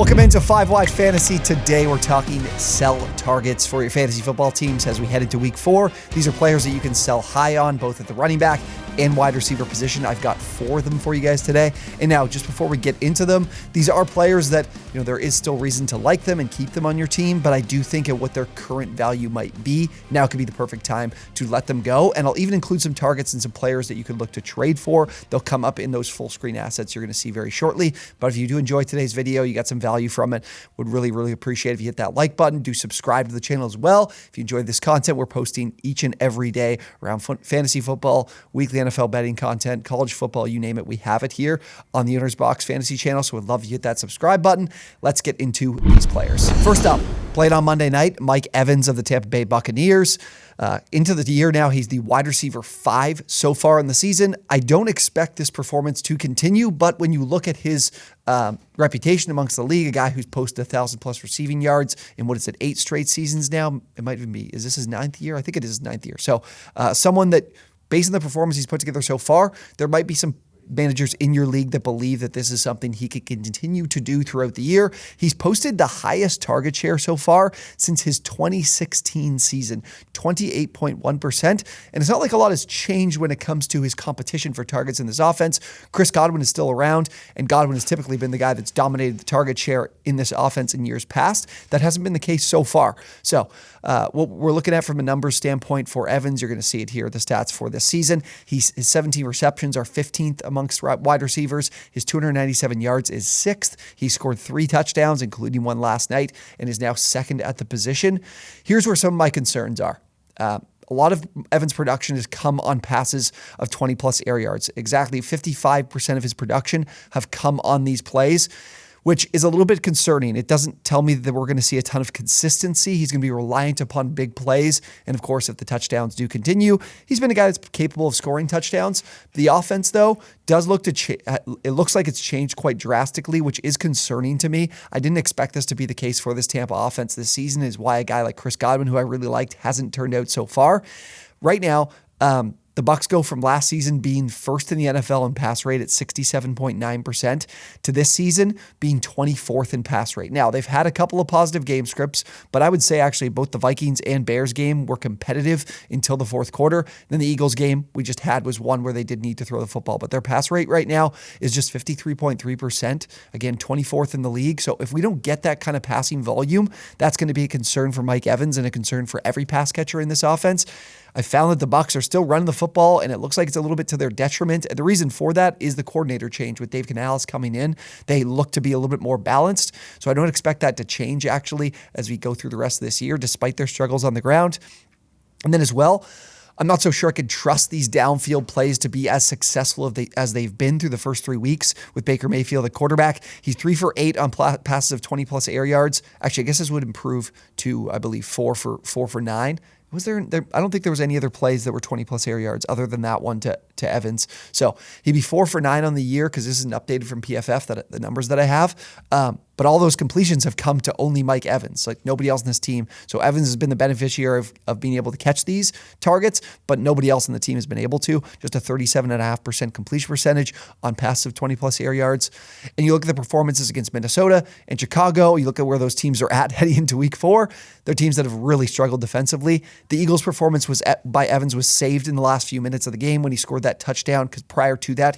Welcome into 5 Wide Fantasy. Today we're talking sell targets for your fantasy football teams as we head into week 4. These are players that you can sell high on, both at the running back and wide receiver position. I've got 4 of them for you guys today. And now, just before we get into them, these are players that, there is still reason to like them and keep them on your team, but I do think at what their current value might be, now could be the perfect time to let them go. And I'll even include some targets and some players that you could look to trade for. They'll come up in those full screen assets you're going to see very shortly. But if you do enjoy today's video, you got some value from it, would really appreciate if you hit that like button. Do subscribe to the channel as well. If you enjoyed this content, we're posting each and every day around fantasy football, weekly NFL betting content, college football, you name it, we have it here on the OwnersBox fantasy channel. So we'd love if you hit that subscribe button. Let's get into these players. First up, played on Monday night, Mike Evans of the Tampa Bay Buccaneers. Into the year now, he's the wide receiver 5 so far in the season. I don't expect this performance to continue, but when you look at his reputation amongst the league, a guy who's posted 1,000+ receiving yards in 8 straight seasons now. It might even be, is this his 9th year? I think it is his 9th year. So someone that, based on the performance he's put together so far, there might be some managers in your league that believe that this is something he could continue to do throughout the year. He's posted the highest target share so far since his 2016 season, 28.1%. And it's not like a lot has changed when it comes to his competition for targets in this offense. Chris Godwin is still around, and Godwin has typically been the guy that's dominated the target share in this offense in years past. That hasn't been the case so far. So what we're looking at from a numbers standpoint for Evans, you're going to see it here, the stats for this season. His 17 receptions are 15th amongst wide receivers. His 297 yards is 6th. He scored 3 touchdowns, including one last night, and is now 2nd at the position. Here's where some of my concerns are. A lot of Evans' production has come on passes of 20+ air yards. Exactly 55% of his production have come on these plays, which is a little bit concerning. It doesn't tell me that we're going to see a ton of consistency. He's going to be reliant upon big plays. And of course, if the touchdowns do continue, he's been a guy that's capable of scoring touchdowns. The offense, though, does look to it looks like it's changed quite drastically, which is concerning to me. I didn't expect this to be the case for this Tampa offense this season, is why a guy like Chris Godwin, who I really liked, hasn't turned out so far. Right now, the Bucs go from last season being first in the NFL in pass rate at 67.9% to this season being 24th in pass rate. Now, they've had a couple of positive game scripts, but I would say actually both the Vikings and Bears game were competitive until the fourth quarter. Then the Eagles game we just had was one where they did need to throw the football, but their pass rate right now is just 53.3%. Again, 24th in the league. So if we don't get that kind of passing volume, that's going to be a concern for Mike Evans and a concern for every pass catcher in this offense. I found that the Bucs are still running the football, and it looks like it's a little bit to their detriment. And the reason for that is the coordinator change with Dave Canales coming in. They look to be a little bit more balanced, so I don't expect that to change actually as we go through the rest of this year, despite their struggles on the ground. And then as well, I'm not so sure I could trust these downfield plays to be as successful as they've been through the first 3 weeks with Baker Mayfield, the quarterback. He's 3 for 8 on passes of 20+ air yards. Actually, I guess this would improve to, I believe, 4 for 9. Was there? I don't think there was any other plays that were 20+ air yards other than that one to Evans. So he'd be 4 for 9 on the year because this isn't updated from PFF, the numbers that I have. But all those completions have come to only Mike Evans, like nobody else in this team. So Evans has been the beneficiary of being able to catch these targets, but nobody else in the team has been able to. Just a 37.5% completion percentage on passes of 20+ air yards. And you look at the performances against Minnesota and Chicago, you look at where those teams are at heading into week 4, they're teams that have really struggled defensively. The Eagles' performance by Evans was saved in the last few minutes of the game when he scored that touchdown, because prior to that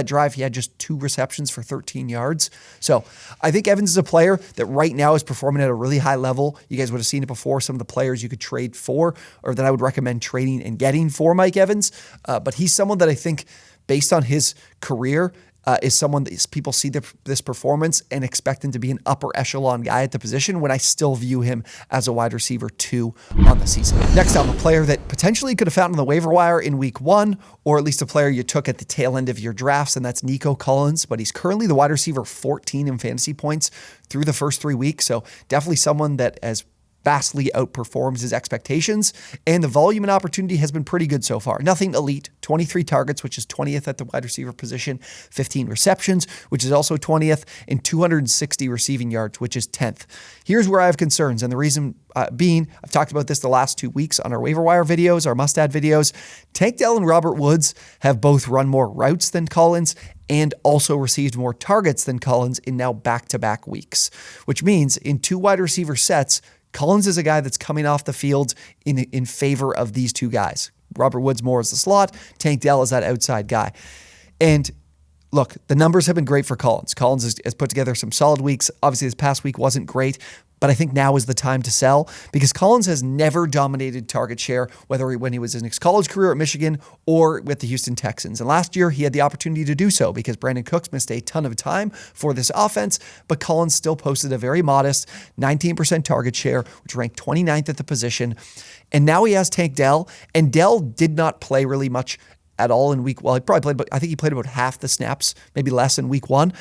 drive, he had just 2 receptions for 13 yards. So I think Evans is a player that right now is performing at a really high level. You guys would have seen it before, some of the players you could trade for, or that I would recommend trading and getting for Mike Evans. But he's someone that I think, based on his career, is someone that people see this performance and expect him to be an upper echelon guy at the position, when I still view him as a wide receiver 2 on the season. Next up, a player that potentially could have found on the waiver wire in week 1, or at least a player you took at the tail end of your drafts, and that's Nico Collins, but he's currently the wide receiver 14 in fantasy points through the first 3 weeks. So definitely someone that has vastly outperforms his expectations, and the volume and opportunity has been pretty good so far. Nothing elite, 23 targets, which is 20th at the wide receiver position, 15 receptions, which is also 20th, and 260 receiving yards, which is 10th. Here's where I have concerns, and the reason being, I've talked about this the last 2 weeks on our waiver wire videos, our must-add videos. Tank Dell and Robert Woods have both run more routes than Collins and also received more targets than Collins in now back-to-back weeks, which means in 2 wide receiver sets, Collins is a guy that's coming off the field in favor of these 2 guys. Robert Woods more as the slot, Tank Dell is that outside guy. And look, the numbers have been great for Collins. Collins has put together some solid weeks. Obviously, this past week wasn't great, but I think now is the time to sell because Collins has never dominated target share, whether when he was in his college career at Michigan or with the Houston Texans. And last year, he had the opportunity to do so because Brandon Cooks missed a ton of time for this offense, but Collins still posted a very modest 19% target share, which ranked 29th at the position. And now he has Tank Dell, and Dell did not play really much at all in week. Well, he probably played, but I think he played about half the snaps, maybe less in week 1.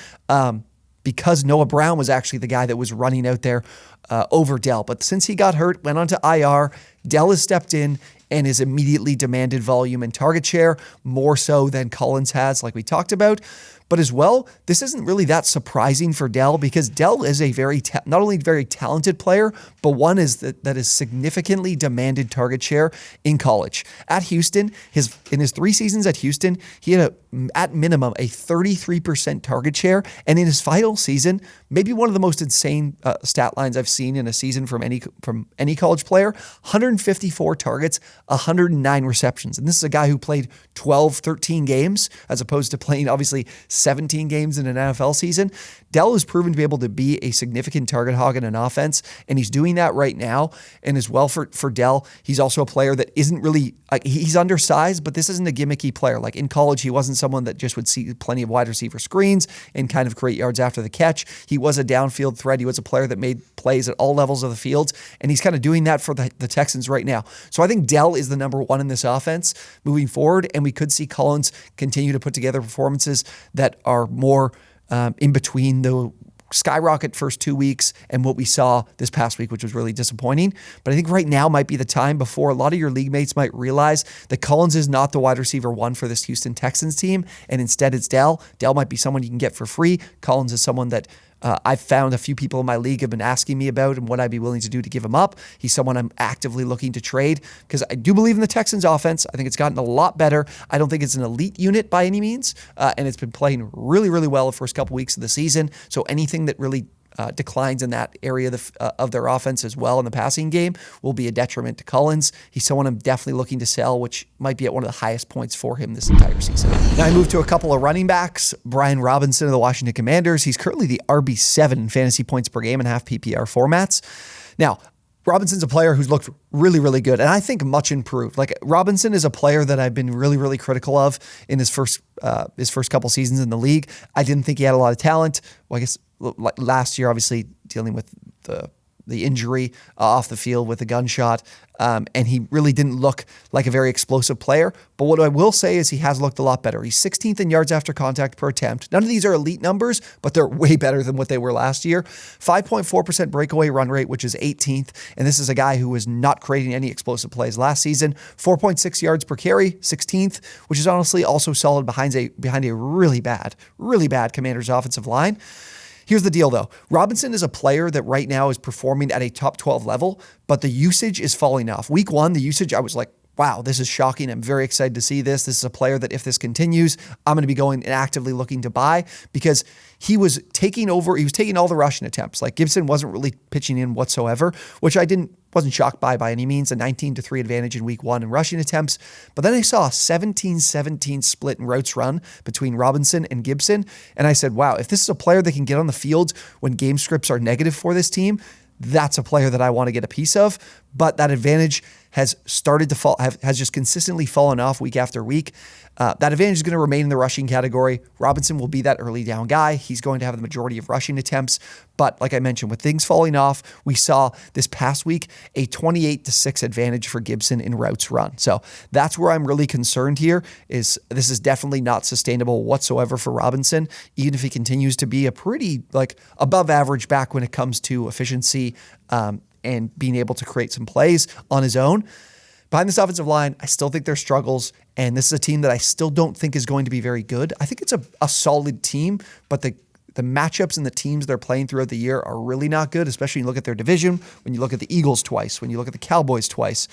Because Noah Brown was actually the guy that was running out there over Dell. But since he got hurt, went on to IR, Dell has stepped in and has immediately demanded volume and target share, more so than Collins has, like we talked about. But as well, this isn't really that surprising for Dell because Dell is a not only very talented player, but one that has significantly demanded target share in college. At Houston, in his 3 seasons at Houston, he had at minimum a 33% target share, and in his final season, maybe one of the most insane stat lines I've seen in a season from any college player: 154 targets, 109 receptions, and this is a guy who played 12, 13 games as opposed to playing obviously 17 games in an NFL season. Dell has proven to be able to be a significant target hog in an offense, and he's doing that right now. And as well for Dell, he's also a player that isn't really, he's undersized, but this isn't a gimmicky player. Like in college, he wasn't someone that just would see plenty of wide receiver screens and kind of create yards after the catch. He was a downfield threat. He was a player that made plays at all levels of the field, and he's kind of doing that for the Texans right now. So I think Dell is the number 1 in this offense moving forward, and we could see Collins continue to put together performances that are more in between the skyrocket first 2 weeks and what we saw this past week, which was really disappointing. But I think right now might be the time before a lot of your league mates might realize that Collins is not the wide receiver 1 for this Houston Texans team, and instead it's Dell. Dell might be someone you can get for free. Collins is someone that I've found a few people in my league have been asking me about and what I'd be willing to do to give him up. He's someone I'm actively looking to trade because I do believe in the Texans offense. I think it's gotten a lot better. I don't think it's an elite unit by any means, and it's been playing really, really well the first couple weeks of the season. So anything that really declines in that area of their offense as well in the passing game will be a detriment to Collins. He's someone I'm definitely looking to sell, which might be at one of the highest points for him this entire season. Now I move to a couple of running backs. Brian Robinson of the Washington Commanders. He's currently the RB7 in fantasy points per game in half PPR formats. Now, Robinson's a player who's looked really, really good, and I think much improved. Like Robinson is a player that I've been really, really critical of in his first couple seasons in the league. I didn't think he had a lot of talent. Well, I guess last year, obviously dealing with the injury off the field with a gunshot, and he really didn't look like a very explosive player. But what I will say is he has looked a lot better. He's 16th in yards after contact per attempt. None of these are elite numbers, but they're way better than what they were last year. 5.4% breakaway run rate, which is 18th, and this is a guy who was not creating any explosive plays last season. 4.6 yards per carry, 16th, which is honestly also solid behind a really bad Commanders offensive line. Here's the deal, though. Robinson is a player that right now is performing at a top 12 level, but the usage is falling off. Week 1, the usage, I was like, wow, this is shocking. I'm very excited to see this. This is a player that if this continues, I'm going to be going and actively looking to buy because he was taking all the rushing attempts. Like Gibson wasn't really pitching in whatsoever, which I wasn't shocked by any means. A 19-3 advantage in week 1 in rushing attempts. But then I saw a 17-17 split in routes run between Robinson and Gibson. And I said, wow, if this is a player that can get on the field when game scripts are negative for this team, that's a player that I want to get a piece of. But that advantage has started to fall, has just consistently fallen off week after week. That advantage is going to remain in the rushing category. Robinson will be that early down guy. He's going to have the majority of rushing attempts. But like I mentioned, with things falling off, we saw this past week a 28-6 advantage for Gibson in routes run. So that's where I'm really concerned here. This is definitely not sustainable whatsoever for Robinson, even if he continues to be a pretty above average back when it comes to efficiency and being able to create some plays on his own. Behind this offensive line, I still think there's struggles, and this is a team that I still don't think is going to be very good. I think it's a solid team, but the matchups and the teams they're playing throughout the year are really not good, especially when you look at their division, when you look at the Eagles twice, when you look at the Cowboys twice.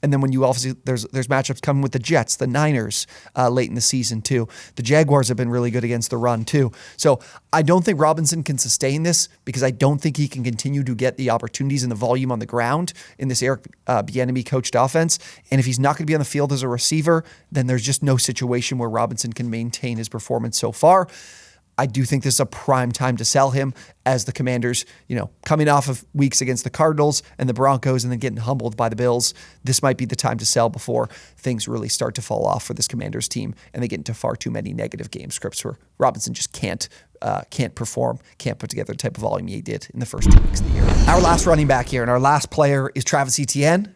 And then when you obviously, there's matchups coming with the Jets, the Niners late in the season too. The Jaguars have been really good against the run too. So I don't think Robinson can sustain this because I don't think he can continue to get the opportunities and the volume on the ground in this Eric Bieniemy coached offense. And if he's not going to be on the field as a receiver, then there's just no situation where Robinson can maintain his performance so far. I do think this is a prime time to sell him as the Commanders, coming off of weeks against the Cardinals and the Broncos and then getting humbled by the Bills. This might be the time to sell before things really start to fall off for this Commanders team and they get into far too many negative game scripts where Robinson just can't perform, can't put together the type of volume he did in the first 2 weeks of the year. Our last running back here and our last player is Travis Etienne.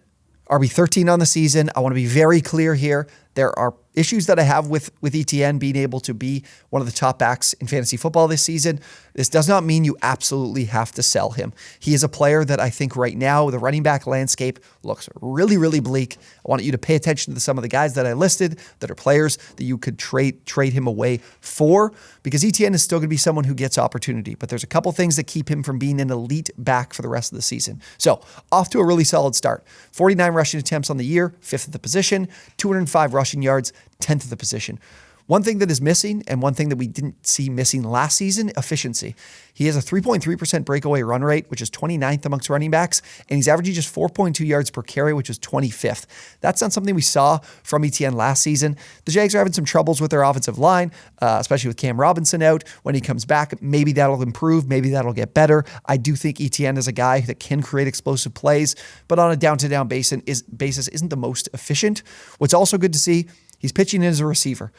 RB13 on the season. I want to be very clear here. There are issues that I have with Etienne being able to be one of the top backs in fantasy football this season. This does not mean you absolutely have to sell him. He is a player that I think right now, the running back landscape looks really, really bleak. I want you to pay attention to some of the guys that I listed that are players that you could trade him away for, because Etienne is still going to be someone who gets opportunity, but there's a couple things that keep him from being an elite back for the rest of the season. So off to a really solid start. 49 rushing attempts on the year, 5th at the position, 205 rushing yards, 10th at the position. One thing that is missing, and one thing that we didn't see missing last season, efficiency. He has a 3.3% breakaway run rate, which is 29th amongst running backs, and he's averaging just 4.2 yards per carry, which is 25th. That's not something we saw from Etienne last season. The Jags are having some troubles with their offensive line, especially with Cam Robinson out. When he comes back, maybe that'll improve, maybe that'll get better. I do think Etienne is a guy that can create explosive plays, but on a down-to-down basis isn't the most efficient. What's also good to see, he's pitching in as a receiver.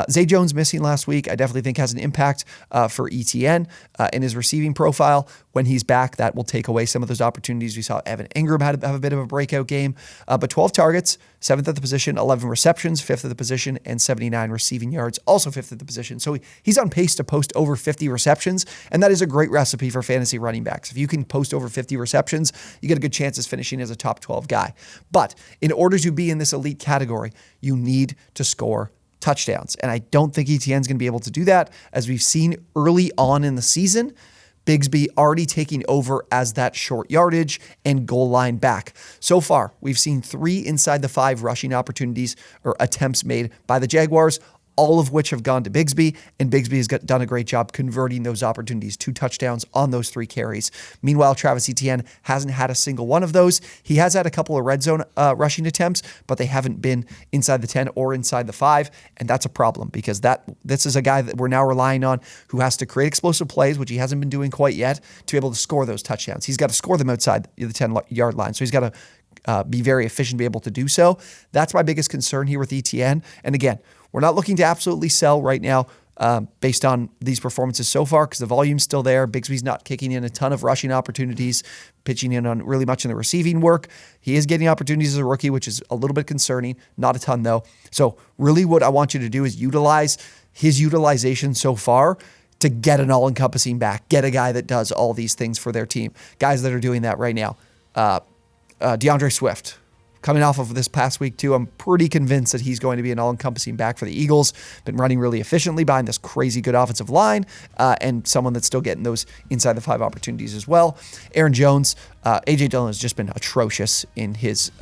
Zay Jones missing last week, I definitely think has an impact for Etienne in his receiving profile. When he's back, that will take away some of those opportunities. We saw Evan Ingram have a bit of a breakout game, but 12 targets, 7th at the position, 11 receptions, 5th at the position, and 79 receiving yards, also 5th at the position. So he's on pace to post over 50 receptions, and that is a great recipe for fantasy running backs. If you can post over 50 receptions, you get a good chance of finishing as a top 12 guy. But in order to be in this elite category, you need to score touchdowns. And I don't think Etienne's going to be able to do that. As we've seen early on in the season, Bigsby already taking over as that short yardage and goal line back. So far, we've seen 3 inside the 5 rushing opportunities or attempts made by the Jaguars, all of which have gone to Bigsby, and Bigsby has done a great job converting those opportunities, 2 touchdowns on those 3 carries. Meanwhile, Travis Etienne hasn't had a single one of those. He has had a couple of red zone rushing attempts, but they haven't been inside the 10 or inside the 5, and that's a problem because this is a guy that we're now relying on who has to create explosive plays, which he hasn't been doing quite yet, to be able to score those touchdowns. He's got to score them outside the 10-yard line, so he's got to be very efficient to be able to do so. That's my biggest concern here with Etienne. And again, we're not looking to absolutely sell right now based on these performances so far because the volume's still there. Bigsby's not kicking in a ton of rushing opportunities, pitching in on really much in the receiving work. He is getting opportunities as a rookie, which is a little bit concerning. Not a ton, though. So really what I want you to do is utilize his utilization so far to get an all-encompassing back, get a guy that does all these things for their team. Guys that are doing that right now. DeAndre Swift, coming off of this past week too, I'm pretty convinced that he's going to be an all-encompassing back for the Eagles. Been running really efficiently behind this crazy good offensive line and someone that's still getting those inside the 5 opportunities as well. Aaron Jones, A.J. Dillon has just been atrocious in his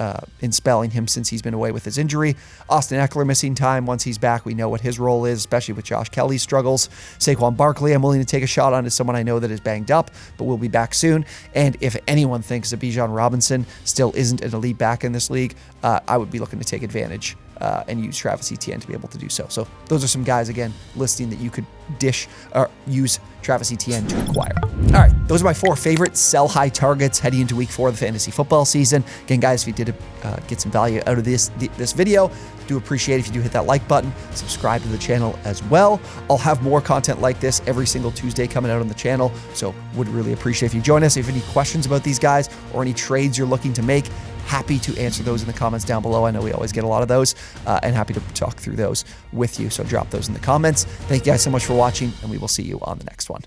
in spelling him since he's been away with his injury. Austin Eckler missing time. Once he's back, we know what his role is, especially with Josh Kelly's struggles. Saquon Barkley, I'm willing to take a shot on as someone I know that is banged up, but will be back soon. And if anyone thinks that Bijan Robinson still isn't an elite back in this league, I would be looking to take advantage and use Travis Etienne to be able to do so. So those are some guys, again, listing that you could use Travis Etienne to acquire. All right, those are my 4 favorite sell-high targets heading into week 4 of the fantasy football season. Again, guys, if you did get some value out of this video, do appreciate it if you do hit that like button, subscribe to the channel as well. I'll have more content like this every single Tuesday coming out on the channel, so would really appreciate if you join us. If you have any questions about these guys or any trades you're looking to make, happy to answer those in the comments down below. I know we always get a lot of those, and happy to talk through those with you, so drop those in the comments. Thank you guys so much for watching, and we will see you on the next one.